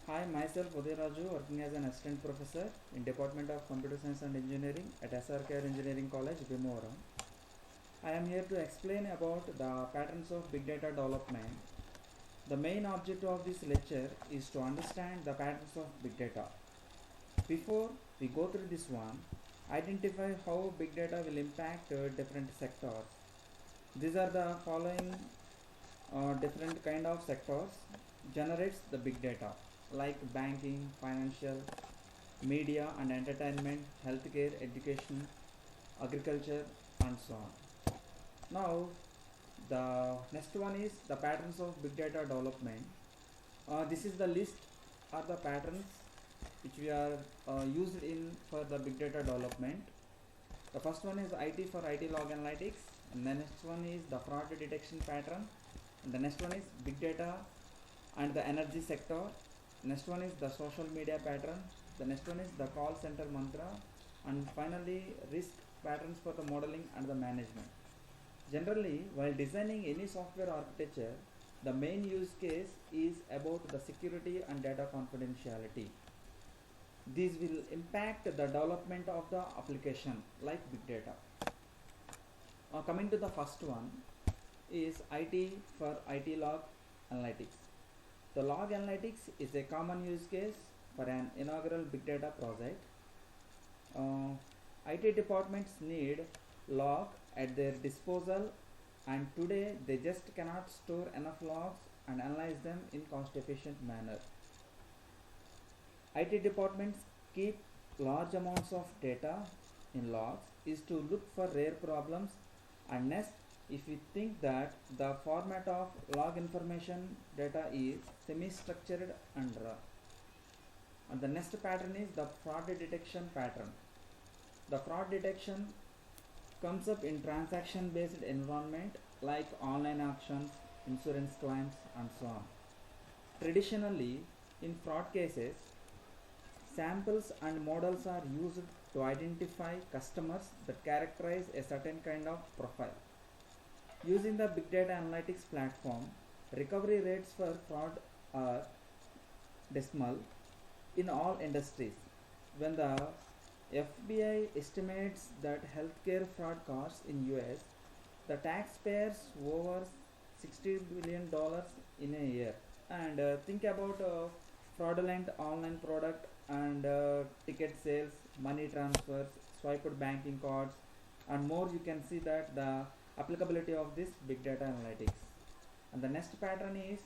Hi, myself Uday Raju, working as an assistant professor in Department of Computer Science and Engineering at SRKR Engineering College, Bhimavaram. I am here to explain about the patterns of big data development. The main objective of this lecture is to understand the patterns of big data. Before we go through this one, identify how big data will impact different sectors. These are the following different kind of sectors generates the big data, like banking, financial, media and entertainment, healthcare, education, agriculture, and so on. Now, the next one is the patterns of big data development. This is the list or the patterns which we are used in for the big data development. The first one is IT for IT log analytics, and the next one is the fraud detection pattern, and the next one is big data and the energy sector. Next one is the social media pattern. The next one is the call center mantra, and finally risk patterns for the modeling and the management. Generally, while designing any software architecture, the main use case is about the security and data confidentiality. These will impact the development of the application like big data. Coming to the first one is IT for IT log analytics. The log analytics is a common use case for an inaugural big data project. IT departments need log at their disposal, and today they just cannot store enough logs and analyze them in cost efficient manner. IT departments keep large amounts of data in logs is to look for rare problems, and next, if we think that the format of log information data is semi-structured and raw. And the next pattern is the fraud detection pattern. The fraud detection comes up in transaction based environment like online auctions, insurance claims, and so on. Traditionally, in fraud cases, samples and models are used to identify customers that characterize a certain kind of profile. Using the big data analytics platform, recovery rates for fraud are decimal in all industries. When the FBI estimates that healthcare fraud costs in US, the taxpayers over $60 billion in a year. And think about fraudulent online product and ticket sales, money transfers, swiped banking cards, and more. You can see that the applicability of this big data analytics. And the next pattern is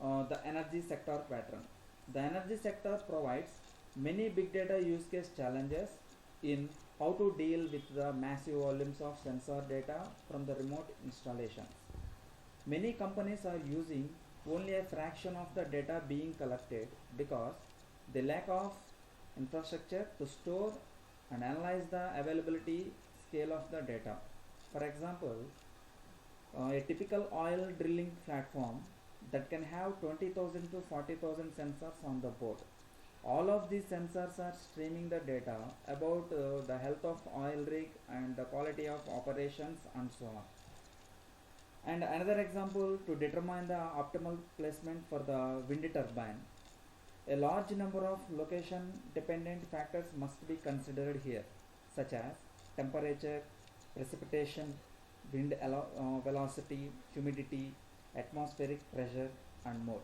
the energy sector pattern. The energy sector provides many big data use case challenges in how to deal with the massive volumes of sensor data from the remote installations. Many companies are using only a fraction of the data being collected because they lack of infrastructure to store and analyze the availability scale of the data. For example, a typical oil drilling platform that can have 20,000 to 40,000 sensors on the board. All of these sensors are streaming the data about the health of oil rig and the quality of operations and so on. And another example, to determine the optimal placement for the wind turbine, a large number of location dependent factors must be considered here, such as temperature, precipitation, wind velocity, humidity, atmospheric pressure, and more.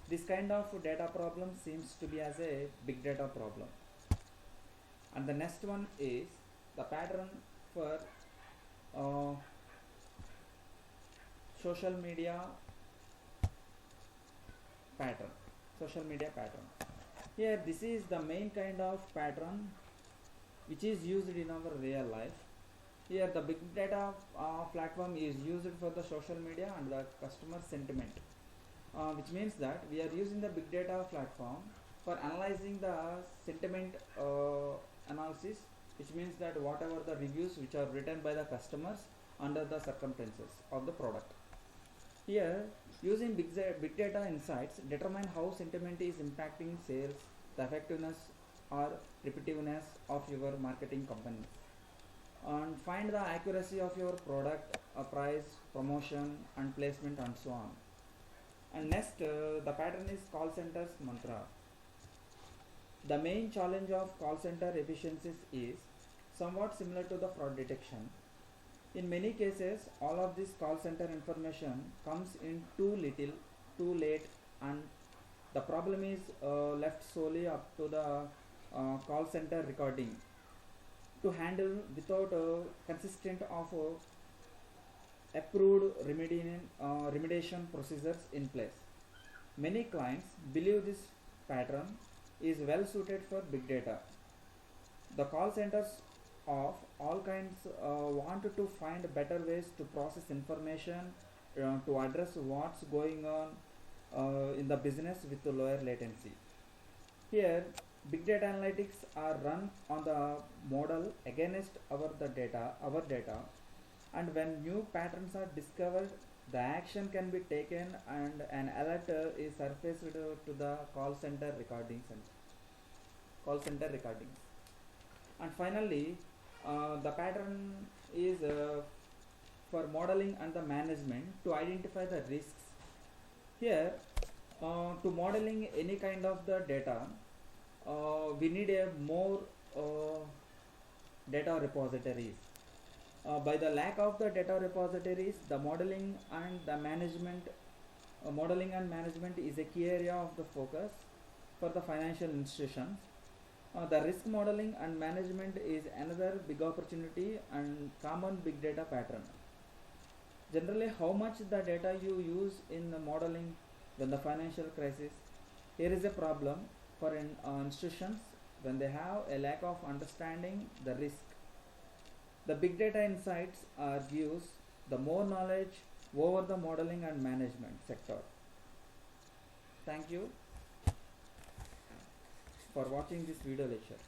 This kind of data problem seems to be as a big data problem. And the next one is the pattern for social media pattern. Social media pattern. Here, this is the main kind of pattern which is used in our real life. Here, the big data platform is used for the social media and the customer sentiment, which means that we are using the big data platform for analyzing the sentiment analysis, which means that whatever the reviews which are written by the customers under the circumstances of the product. Here, using big data insights, determine how sentiment is impacting sales, the effectiveness or repetitiveness of your marketing company, and find the accuracy of your product, price, promotion, and placement, and so on. And next, the pattern is call centers mantra. The main challenge of call center efficiencies is somewhat similar to the fraud detection. In many cases, all of this call center information comes in too little, too late, and the problem is left solely up to the call center recording to handle without consistent of approved remediation procedures in place. Many clients believe this pattern is well suited for big data. The call centers of all kinds want to find better ways to process information to address what's going on in the business with the lower latency. Here, big data analytics are run on the model against our data, and when new patterns are discovered, the action can be taken and an alert is surfaced to the call center recordings. And finally, the pattern is for modeling and the management to identify the risks. Here, to modeling any kind of the data, we need a more data repositories. By the lack of the data repositories, the modeling and management is a key area of the focus for the financial institutions. The risk modeling and management is another big opportunity and common big data pattern. Generally, how much the data you use in the modeling when the financial crisis? Here is a problem for institutions when they have a lack of understanding the risk. The big data insights gives the more knowledge over the modeling and management sector. Thank you for watching this video lecture.